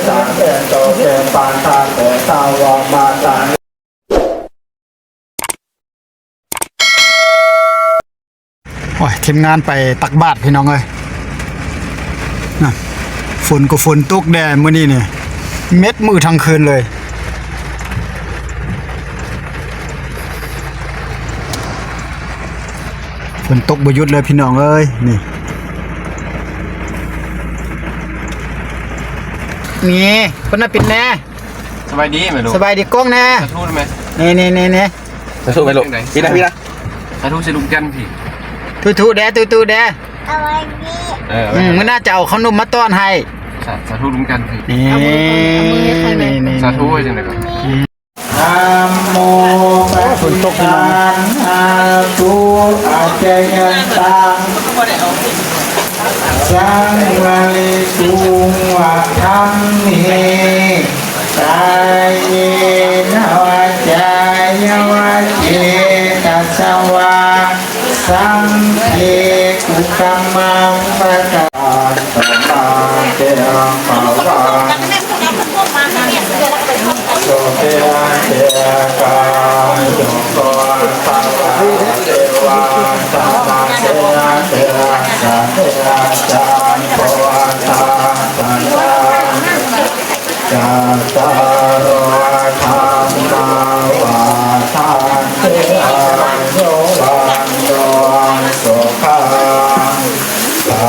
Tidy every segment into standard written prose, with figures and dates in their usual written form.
สังเกโตเกปานทาเตสาวมาตังโอ้ยทีมงานไปตักบาตรพี่น้องเอ้ยนะฝนก็ฝนตกแดดมื้อนี้เนี่ยเม็ดมือทั้งคืนเลยฝนตกบ่หยุดเลยพี่น้องเอ้ยนี่คนน่ะปิดแน่สบายดีไหมลูกสบายดีกล้องแน่สาธุไหมนี่สาธุไหมลูกพี่นะสาธุสิลุงจันพี่ทูแดทูแดมันน่าจะเอาขนมมาต้อนให้สาธุลุงจันพี่นี่สาธุจังเลยครับนะโมฝนตกนะอาตุอาเจยันตังสังวาลิสุวะธัมเมกายเยนะวาจายาวาเจตัสสวะสังเฆกุกัมมังปะกาตมาเตระภาวะโสเทระเทระกายโยโกภาวะเทวะสัมมาเทระเทระสังเทระจานโพธาสันตาจาตารโอธรรมาวาทานเทอาโยวันโยสุขังสา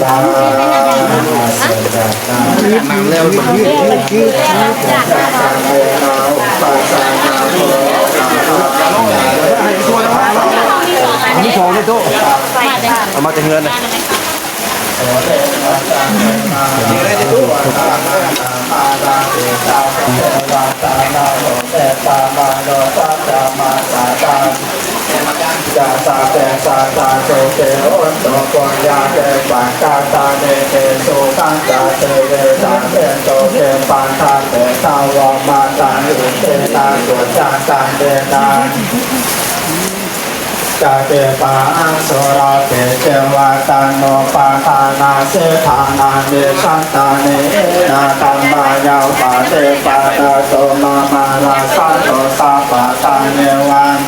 ลังสัจจตาน้ำแล้วมันยืดสัจจตาเวนาอุปาสนาโภนี่โชว์เลยโต้เอามาจะเงินเลยนี่อะไรที่ตู้มาลาเตตาเทวาตานาโลเตตามาโลตัสสะมาสาตาจาสาเตสาตาโสเตโอนโตปัญญาเตปังกาตาเนเตโสกังจาเตเวสังเตโตเตปังทาเตสาวมาตังอุเตตาสุจาตังเดนาจาเตปาอังโสราเตเจวาตานโนปาทานาเสธานาเนสันตาเนนาตัมมายาวปาเตปาตาโตมามาลาสันโตตาปาตาเนวัน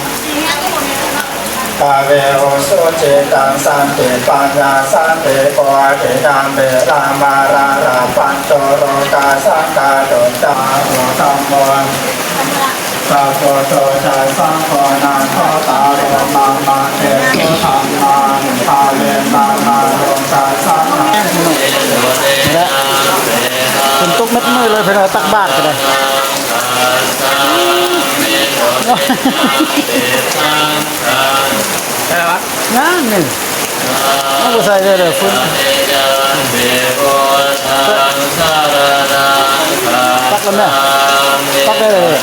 กาเวโอโสเจตังสันติปัญญาสันติปวะเทตังเบรามาราราปันโตโรกาสังกาโตตาโรธัมโมสัพพะโตชะสังโฆนังขตาโรมามาเตโสธัมมังทาเวนานาโรกาสังฆและฝนตกเม็ดมือเลยเพื่อนตักบาตรกันเลยได้แล้ววะนั่นนี่ไม่ใส่เลยฝนตักแล้วเนี่ยตักได้เลย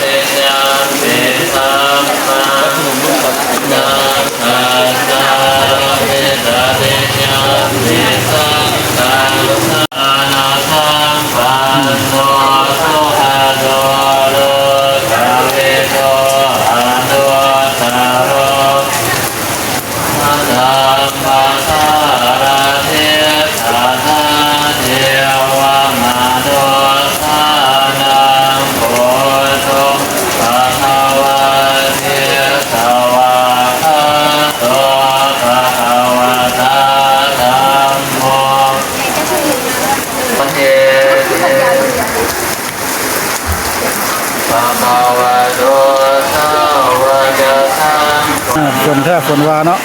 ฝนแท้ฝนวาเนาะ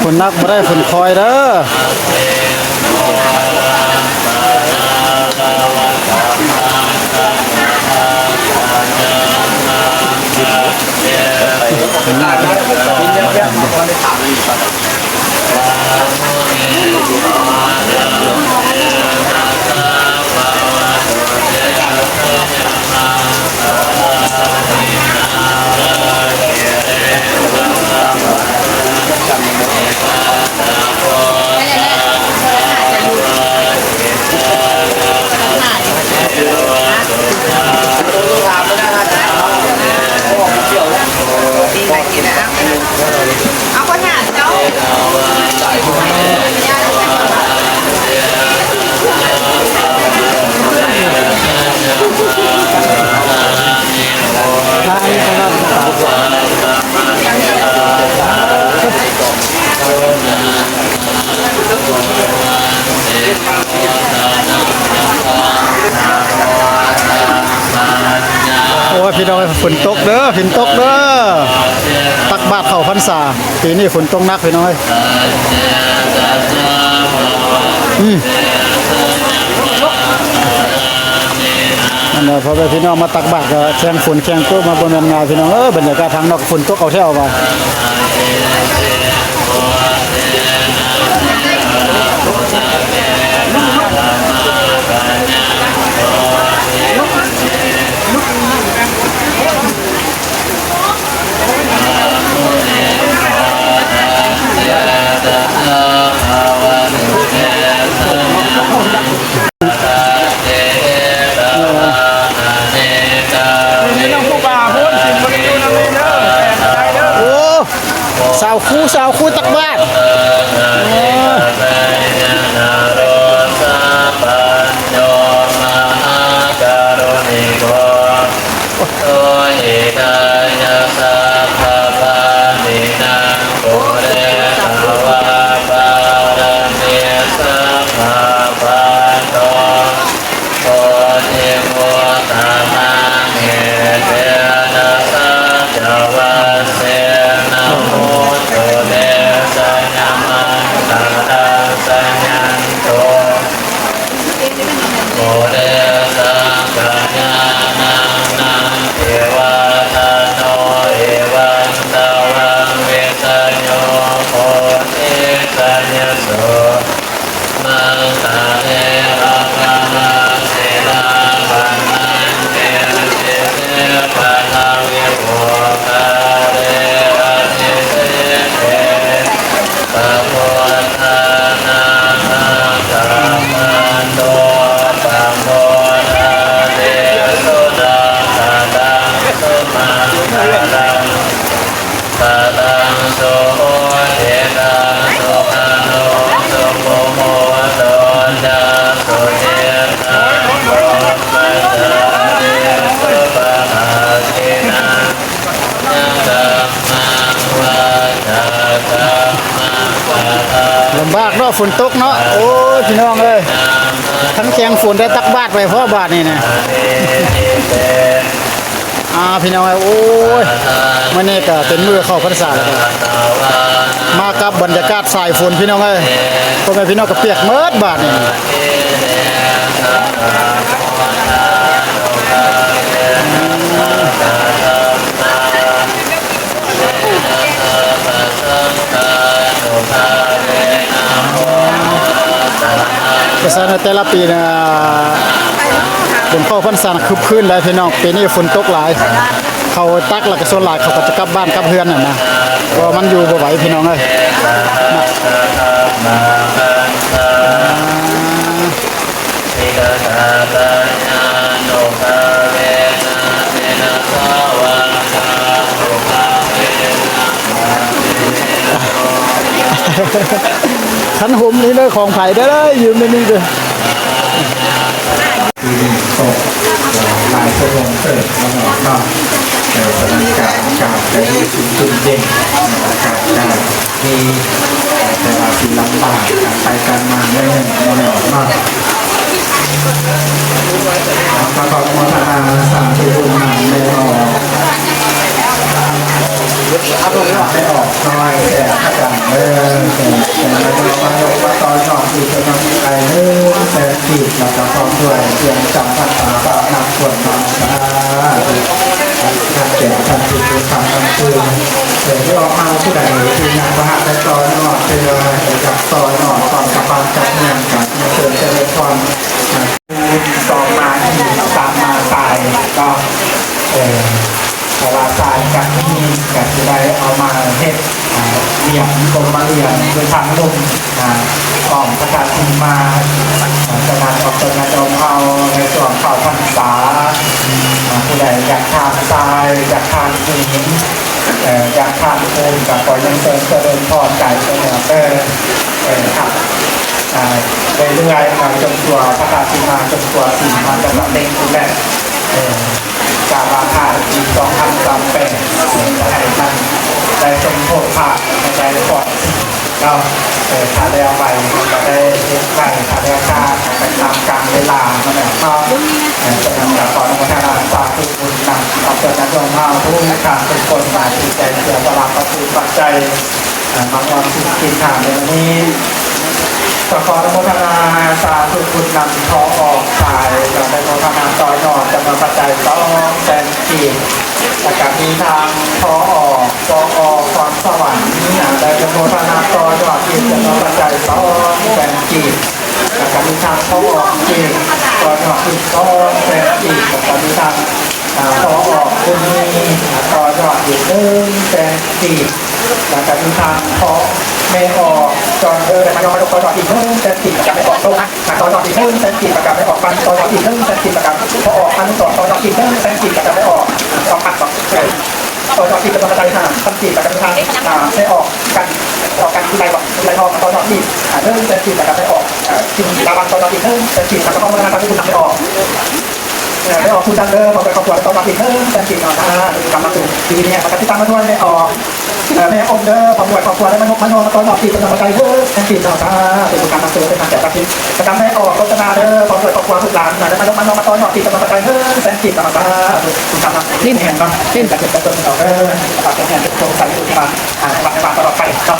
ฝนนักไม่ได้ฝนคอยเด้อฝนนัก ยพี่น้องฝนตกเด้อฝนตกเด้อตักบาตรเข้าพรรษาปีนี้ฝนตกหนักพี่น้องนั่นแหละพอไปพี่น้องมาตักบาตรก็แข่งฝนแข่งตกมาบนงานพี่น้องบรรยากาศทางนอกฝนตกเอาแถวว่าสาวคู่ตักบาตรลำบากเนาะฝนตกเนาะโอ้ยพี่น้องเอ้ยทั้งแข่งฝนได้ตักบาตรไปเพราะบาตรนี่นะพี่น้องโอ้ยมื้อนี้ก็เป็นมื้อเข้าพรรษาแล้วมากับบรรยากาศสายฝนพี่น้องเอ้ยพ่อแม่พี่น้องก็เปียกเมิดบาดนี่ภาษาแต่ละปีนะเป็นเข้าพรรษาคึกคืนได้พี่น้องปีนี้ฝนตกหลายเขาตักแล้วก็ส่วนหลายเขาก็จะกลับบ้านกลับเฮือนน่ะนะเพราะมันอยู่บ่ไหวพี่น้องเอ้ยขันห่มนี่เลยของไผ่ได้เลยยืมในนี้เลยหลายชั่วโมงเสร็จมาหน่อยเนาะสถานการณ์อากาศในที่ชุ่มเย็นอากาศได้มีแต่ว่าสิ่งลำบากการไปการมาได้เงินมาหน่อยเนาะประกอบมรณาสามที่บุญนำไม่ออกไม่ออกน้อยแต่ถ้าจังแต่เรามาตอนนอนอยู่จะนอนไปแต่ขีดเราจะพร้อมด้วยเพียงจำพันตาบาปนักส่วนนอนตาการแก่การติดตัวทำกันคืนเดี๋ยวที่ออกมาผู้ใดที่ยังประหัตได้ตอนนอนเป็นอะไรจากตอนนอนตอนกับปานจับเงินกับเชิญจะได้ความต่อมาที่ตามมาตายก็เวลาตายกันที่กับที่ได้เอามาเฮ็ดเลี้ยงกลมมาเลี้ยงโดยทางลมกล่อมประกาศทีมาจะนำออกจากงานเอาในส่วนข่าวพรรษาผู้ใดอยากทานทรายอยากทานหินอยากทานปูนกับปล่อยยังเติมเจริญพรไก่ครับเรื่อยๆจนตัวประกาศทีมาจนตัวสีมันจะสำเร็จทุกแบบการราคาปี2038ให้ท่านได้สมโภชผ่าในใจก่อนเราถ้าได้เอาไปก็ได้เช็คไปถ้าได้ค่าไปตามกลางเวลามันแบบก็จะนำจากก่อนพัฒนาสาธุบุญนำขอบ เกิดการรวมเท้าทุกขาเป็นคนมาจิตใจเสียสละประตูปัจจัยบางวันสิ่งกินขาในวันนี้ขออนุโมทนาสาธุคุณนำทองออกขายกับในโมทนาต่อยอดจำนวนปัจจัย2 แสนกีบและการมีทางทอออกกอความสวรรค์ได้จำนวนพนาต่อยอดกีบจำนวนปัจจัย2 แสนกีบและการมีทางทอออกกีบต่อยอดกีบ2 แสนกีบและการมีทางทอออกคุณมีต่อยอดอีก1 แสนกีบและการมีทางทอไม่ออกจอนแต่มันยอมต่อยอดอีก1 แสนกีบประกันไม่ออกตรงต่อยอดอีก1 แสนกีบประกันไม่ออกปันต่อยอดอีก1 แสนกีบประกันพอออกพัน2ต่อยอดอีก1 แสนกีบประกันไม่ออกต่อยอดอีกจำนวนปัจจัย5 พันกีบประกันทางไม่ออกกันออกกันที่ไรวะที่ไรทองต่อยอดอีก1 แสนกีบประกันไม่ออกจริงตาบันต่อยอดอีก1 แสนกีบประกันต้องมาทำที่คุณทำไม่ออกไม่ออกคุณดังเดิมพอไปครอบครัวต่อยอดอีก1 แสนกีบต่อกำลังสู่ทีนี้ประกันที่ตั้งมาด้วยไม่ออกแม่อมเด้อผมบวชครอบครัวได้มันมันตอนดอกตีเป็นกำลังใจเด้อแทนตีต่อตาเป็นการมาเจอเป็นการแจกกระถิ่นประกันไม่ออกโฆษณาเด้อผมบวชครอบครัวทุกหลานได้มันมาตอนดอกตีเป็นกำลังใจเด้อแทนตีต่อตาคุณทำลิ้นแห่งบ้างลิ้นจะเกิดจะเกิดต่อเด้อประกันแห่งเป็นโครงการที่มาวัดในบ้านตลอดไปครับ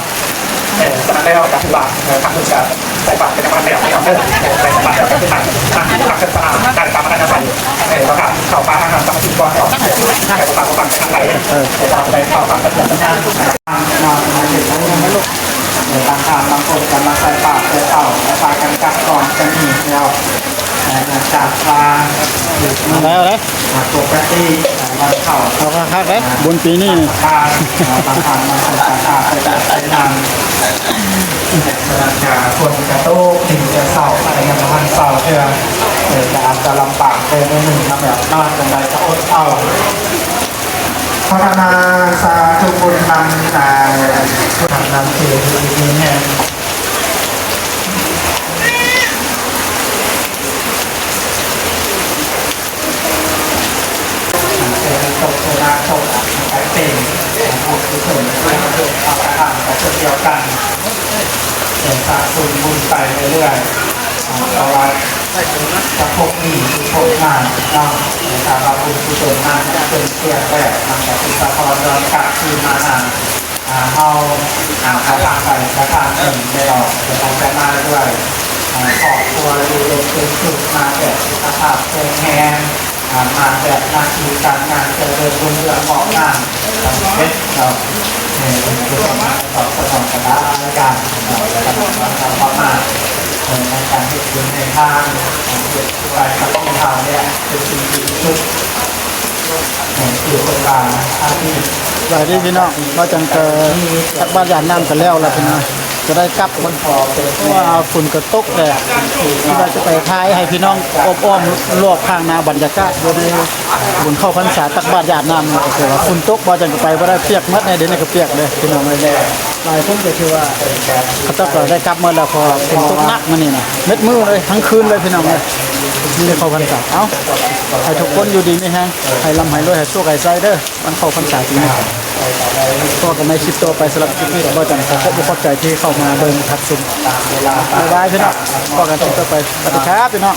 สนับได้เราจากทุกหลานทำทุกอย่างใส่บาตรเป็นการแบบไม่เอาเด้อใส่บาตรเป็นการทำทุกการสะอาดการตามการใส่ประกาศข่าวฟ้าทางสมาชิกก่อนออกใส่ประกาศประกาศทางไหนในข่าวฟ้าเป็นอย่างนั้นมาเห็นแล้วไม่ลุกบางทางบางคนจะมาใส่ปากใส่เต่าและปากกันกัดก่อนจะหนีเราจากปลาแล้วปกติวันเข่า เอาคักๆเลยบนปีนี้ ปลาบางทางบางคนจะขาดไปแบบไปนานจะคนกระโต้ถึงจะเศร้าอะไรเงี้ยประมาณเศร้าเชื่อจะลำบากไปในหนึ่งทำแบบบ้านกันใดจะอดเอาพัฒนาสาธุบุญนำนำสื่อดีๆเนี่ยตกโซดาตกใช้เป็นของกุศลเพื่อเพื่อเอาอาหารกับเดียวกันเห็นสะสมบุญไปเรื่อยๆเอาไว้จะพกหนีพกงานเราในการรับบุญกุศลนั้นจะเป็นเสียแรกมันจะเป็นสะพานย้อนกลับคืนมานานเอากระทางไปกระทางหนึ่งไม่ออกจะต้องไปมาด้วยขอบครัวดูเด็กเป็นสุดมาแบบสุขภาพแข็งแรงมาแบบหน้าที่การงานเจริญรุ่งเรืองเหมาะงานเพชรเราเป็นผู้สมัครตอบสนองกันได้การเราและกำลังเราประมาณในการเหตุผลในทางเหตุผลกับที่เราเนี่ยเป็นสิ่งที่สุดคือคนกลางอาชีพ หลายที่พี่น้องเราจังเจอทักบ้านยานน้ำกันแล้วล่ะพี่น้องจะได้กลับมันพอว่าฝุ่นกระตกแดดที่เราจะไปท้ายให้พี่น้องอบอ้อมรอบข้างนาบรรยากาศอยู่ในบุญเข้าพรรษาตักบ้านยานน้ำก็คือว่าฝุ่นตกบ่จังก็ไปบ่ได้เปียกมัดในเดี๋ยวนี้ก็เปียกเลยพี่น้องเลยหลายคนก็คือว่าเขาต้องได้กลับมาแล้วพอฝนตกหนักมานี่นะเม็ดมือเลยทั้งคืนเลยพี่น้องเลยนี่เข้าพรรษาเอ้าให้ทุกคนอยู่ดีไม่แห้งให้ลำให้รวยให้โชคให้ไส้เด้อมันเข้าพรรษาจริงก็กันในคลิปต่อไปสำหรับคลิปนี้ก็จะขอขอบใจที่เข้ามาเบิ่งทักชมบ๊ายบายพี่น้องก็กันคลิปต่อไปสวัสดีครับพี่น้อง